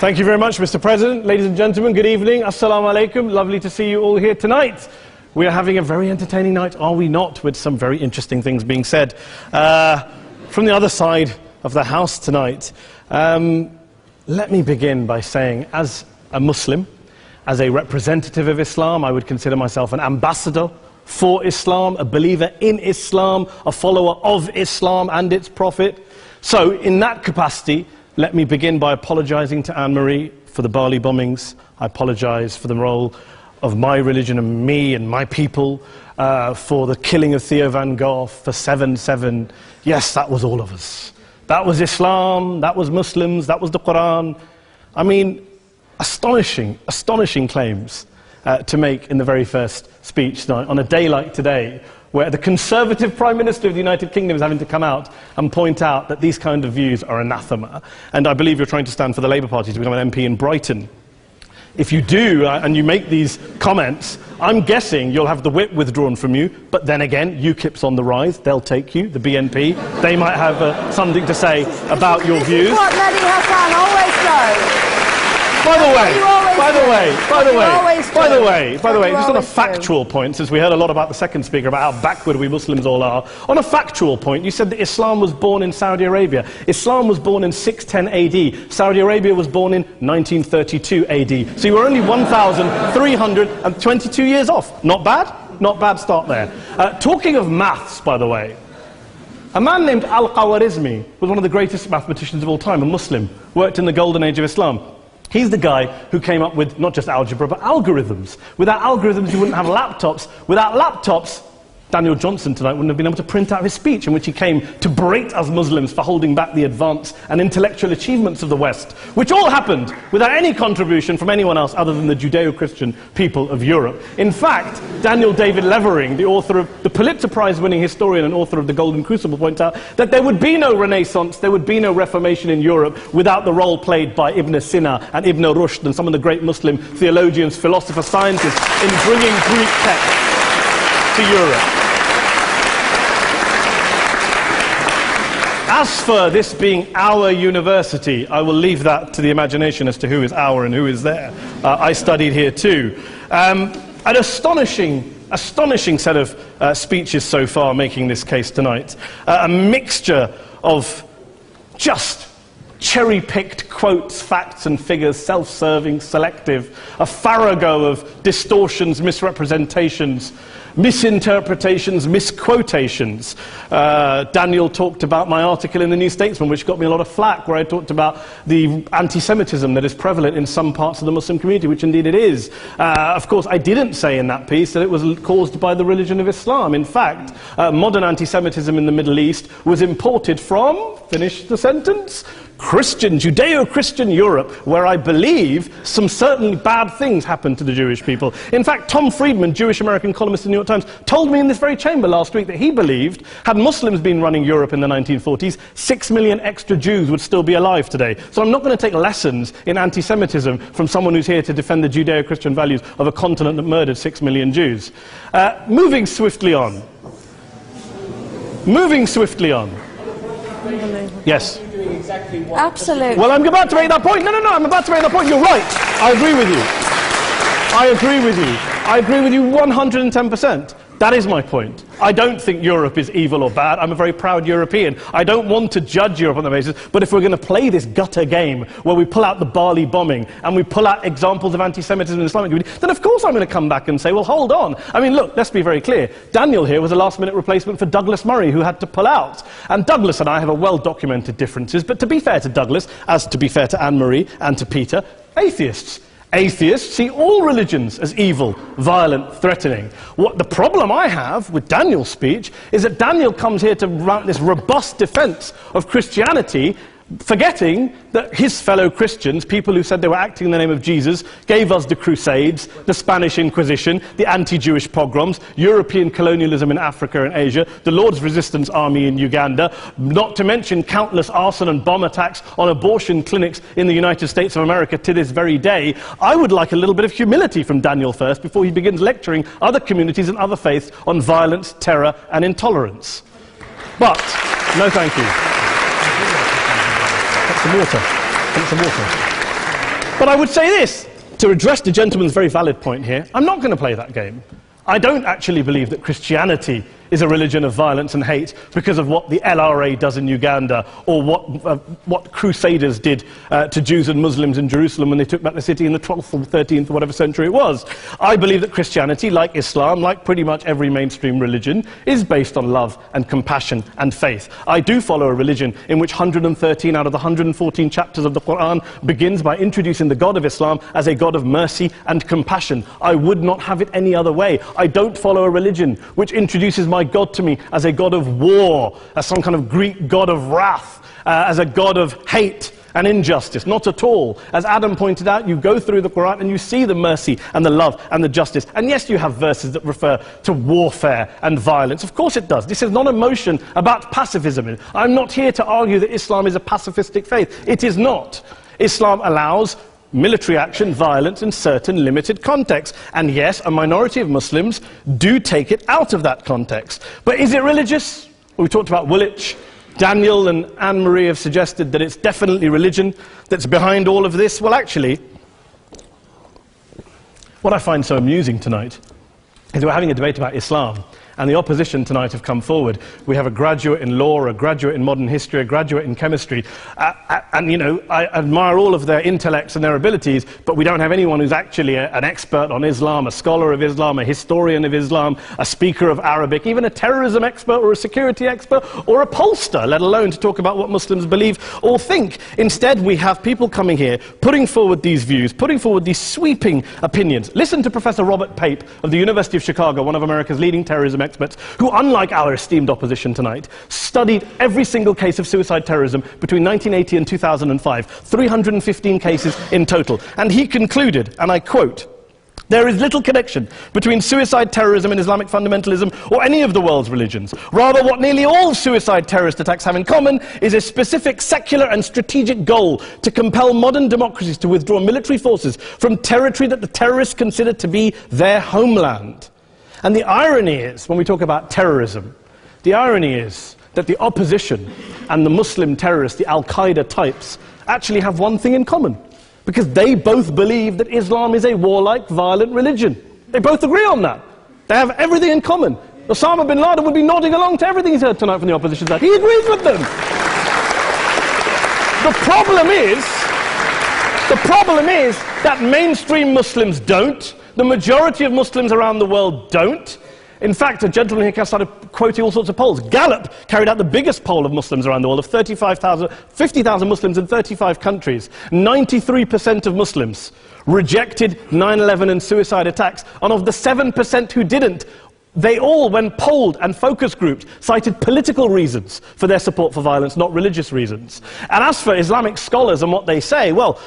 Thank you very much, Mr. President. Ladies and gentlemen, good evening. Assalamu alaikum. Lovely to see you all here tonight. We are having a very entertaining night, are we not, with some very interesting things being said from the other side of the house tonight. Let me begin by saying, as a Muslim, as a representative of Islam, I would consider myself an ambassador for Islam, a believer in Islam, a follower of Islam and its Prophet. So, in that capacity, let me begin by apologizing to Anne-Marie for the Bali bombings. I apologize for the role of my religion and me and my people, for the killing of Theo van Gogh, for 7/7. Yes, that was all of us. That was Islam, that was Muslims, that was the Quran. I mean, astonishing claims to make in the very first speech tonight, on a day like today, where the Conservative Prime Minister of the United Kingdom is having to come out and point out that these kind of views are anathema. And I believe you're trying to stand for the Labour Party to become an MP in Brighton. If you do, and you make these comments, I'm guessing you'll have the whip withdrawn from you, but then again, UKIP's on the rise, they'll take you, the BNP, they might have something to say about your views. This is what Mehdi Hassan always does. By the way, just on a factual point, since we heard a lot about the second speaker, about how backward we Muslims all are, on a factual point, you said that Islam was born in Saudi Arabia. Islam was born in 610 AD. Saudi Arabia was born in 1932 AD. So you were only 1,322 years off. Not bad? Not bad start there. Talking of maths, by the way, a man named Al-Khwarizmi was one of the greatest mathematicians of all time, a Muslim, worked in the golden age of Islam. He's the guy who came up with not just algebra, but algorithms. Without algorithms, you wouldn't have laptops. Without laptops, Daniel Johnson tonight wouldn't have been able to print out his speech in which he came to berate us Muslims for holding back the advance and intellectual achievements of the West, which all happened without any contribution from anyone else other than the Judeo-Christian people of Europe. In fact, Daniel David Levering, the author of the Pulitzer Prize-winning historian and author of The Golden Crucible, points out that there would be no Renaissance, there would be no Reformation in Europe without the role played by Ibn Sina and Ibn Rushd and some of the great Muslim theologians, philosophers, scientists in bringing Greek texts to Europe. As for this being our university, I will leave that to the imagination as to who is our and who is there. I studied here too. An astonishing set of speeches so far making this case tonight. A mixture of just cherry-picked quotes, facts and figures, self-serving, selective, a farrago of distortions, misrepresentations, misinterpretations, misquotations. Daniel talked about my article in the New Statesman, which got me a lot of flack, where I talked about the anti-Semitism that is prevalent in some parts of the Muslim community, which indeed it is. Of course, I didn't say in that piece that it was caused by the religion of Islam. In fact, modern anti-Semitism in the Middle East was imported from, finish the sentence, Judeo-Christian Europe, where I believe some certainly bad things happened to the Jewish people. In fact, Tom Friedman, Jewish-American columnist in the New York Times, told me in this very chamber last week that he believed, had Muslims been running Europe in the 1940s, 6 million extra Jews would still be alive today. So I'm not going to take lessons in anti-Semitism from someone who's here to defend the Judeo-Christian values of a continent that murdered 6 million Jews. Moving swiftly on. Yes. Absolutely. Well, I'm about to make that point. No, I'm about to make that point. You're right. I agree with you. I agree with you 110%. That is my point. I don't think Europe is evil or bad. I'm a very proud European. I don't want to judge Europe on that basis, but if we're going to play this gutter game where we pull out the Bali bombing and we pull out examples of anti-Semitism in the Islamic community, then of course I'm going to come back and say, well, hold on. I mean, look, let's be very clear. Daniel here was a last-minute replacement for Douglas Murray, who had to pull out. And Douglas and I have a well-documented differences, but to be fair to Douglas, as to be fair to Anne-Marie and to Peter, atheists. Atheists see all religions as evil, violent, threatening. What the problem I have with Daniel's speech is that Daniel comes here to run this robust defense of Christianity, forgetting that his fellow Christians, people who said they were acting in the name of Jesus, gave us the Crusades, the Spanish Inquisition, the anti-Jewish pogroms, European colonialism in Africa and Asia, the Lord's Resistance Army in Uganda, not to mention countless arson and bomb attacks on abortion clinics in the United States of America to this very day. I would like a little bit of humility from Daniel first before he begins lecturing other communities and other faiths on violence, terror and intolerance. But, no thank you. Some water. But I would say this, to address the gentleman's very valid point here, I'm not going to play that game. I don't actually believe that Christianity is a religion of violence and hate because of what the LRA does in Uganda or what Crusaders did to Jews and Muslims in Jerusalem when they took back the city in the 12th or 13th or whatever century it was. I believe that Christianity, like Islam, like pretty much every mainstream religion, is based on love and compassion and faith. I do follow a religion in which 113 out of the 114 chapters of the Quran begins by introducing the God of Islam as a God of mercy and compassion. I would not have it any other way. I don't follow a religion which introduces my God to me as a God of war, as some kind of Greek God of wrath, as a God of hate and injustice. Not at all. As Adam pointed out, you go through the Quran and you see the mercy and the love and the justice. And yes, you have verses that refer to warfare and violence. Of course it does. This is not a motion about pacifism. I'm not here to argue that Islam is a pacifistic faith. It is not. Islam allows military action, violence in certain limited contexts. And yes, a minority of Muslims do take it out of that context. But is it religious? We talked about Woolwich. Daniel and Anne-Marie have suggested that it's definitely religion that's behind all of this. Well, actually, what I find so amusing tonight is we're having a debate about Islam. And the opposition tonight have come forward. We have a graduate in law, a graduate in modern history, a graduate in chemistry. And, you know, I admire all of their intellects and their abilities, but we don't have anyone who's actually an expert on Islam, a scholar of Islam, a historian of Islam, a speaker of Arabic, even a terrorism expert or a security expert or a pollster, let alone to talk about what Muslims believe or think. Instead, we have people coming here, putting forward these views, putting forward these sweeping opinions. Listen to Professor Robert Pape of the University of Chicago, one of America's leading terrorism experts, who, unlike our esteemed opposition tonight, studied every single case of suicide terrorism between 1980 and 2005, 315 cases in total. And he concluded, and I quote, "There is little connection between suicide terrorism and Islamic fundamentalism or any of the world's religions. Rather, what nearly all suicide terrorist attacks have in common is a specific secular and strategic goal to compel modern democracies to withdraw military forces from territory that the terrorists consider to be their homeland." And the irony is, when we talk about terrorism, the irony is that the opposition and the Muslim terrorists, the Al-Qaeda types, actually have one thing in common. Because they both believe that Islam is a warlike, violent religion. They both agree on that. They have everything in common. Osama bin Laden would be nodding along to everything he's heard tonight from the opposition side. He agrees with them. The problem is that mainstream Muslims don't. The majority of Muslims around the world don't. In fact, a gentleman here started quoting all sorts of polls. Gallup carried out the biggest poll of Muslims around the world, of 50,000 Muslims in 35 countries. 93% of Muslims rejected 9/11 and suicide attacks. And of the 7% who didn't, they all, when polled and focus grouped, cited political reasons for their support for violence, not religious reasons. And as for Islamic scholars and what they say, well,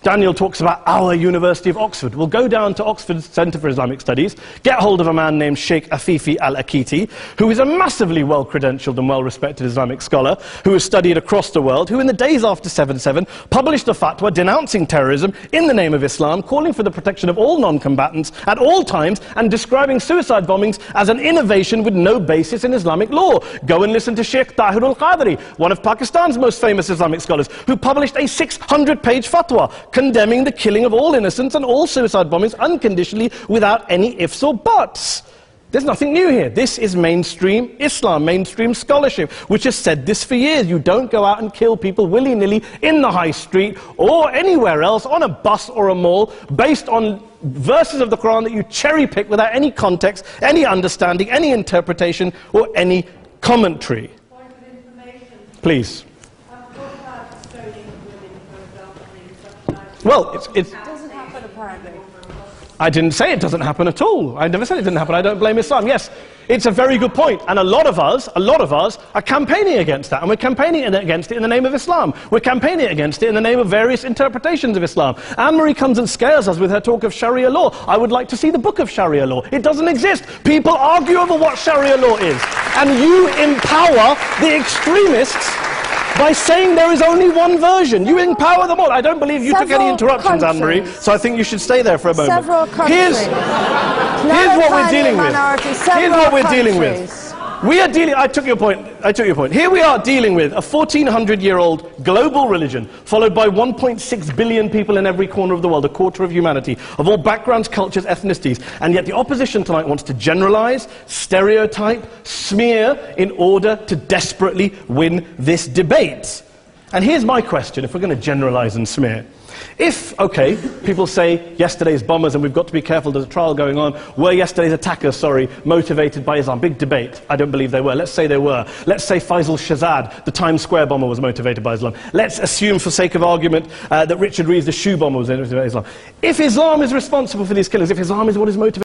Daniel talks about our University of Oxford. We'll go down to Oxford Centre for Islamic Studies, get hold of a man named Sheikh Afifi al-Akiti, who is a massively well-credentialed and well-respected Islamic scholar, who has studied across the world, who in the days after 7/7 published a fatwa denouncing terrorism in the name of Islam, calling for the protection of all non-combatants at all times, and describing suicide bombings as an innovation with no basis in Islamic law. Go and listen to Sheikh Tahir al-Qadri, one of Pakistan's most famous Islamic scholars, who published a 600-page fatwa condemning the killing of all innocents and all suicide bombings unconditionally without any ifs or buts. There's nothing new here. This is mainstream Islam, mainstream scholarship, which has said this for years. You don't go out and kill people willy-nilly in the high street or anywhere else, on a bus or a mall, based on verses of the Quran that you cherry-pick without any context, any understanding, any interpretation, or any commentary. Point of information. Please. Well, it doesn't happen apparently. I didn't say it doesn't happen at all. I never said it didn't happen. I don't blame Islam. Yes, it's a very good point. And a lot of us are campaigning against that. And we're campaigning against it in the name of Islam. We're campaigning against it in the name of various interpretations of Islam. Anne-Marie comes and scares us with her talk of Sharia law. I would like to see the book of Sharia law. It doesn't exist. People argue over what Sharia law is. And you empower the extremists by saying there is only one version. You empower them all. I don't believe you took any interruptions, Anne-Marie, so I think you should stay there for a moment. Several countries. Here's what we're dealing with. Here's what we're dealing with. We are dealing, I took your point. Here we are dealing with a 1400-year-old global religion, followed by 1.6 billion people in every corner of the world, a quarter of humanity, of all backgrounds, cultures, ethnicities, and yet the opposition tonight wants to generalize, stereotype, smear, in order to desperately win this debate. And here's my question, if we're going to generalize and smear. If, okay, people say yesterday's bombers, and we've got to be careful, there's a trial going on, were yesterday's attackers, motivated by Islam? Big debate. I don't believe they were. Let's say they were. Let's say Faisal Shahzad, the Times Square bomber, was motivated by Islam. Let's assume, for sake of argument, that Richard Reeves, the shoe bomber, was motivated by Islam. If Islam is responsible for these killings, if Islam is what is motivated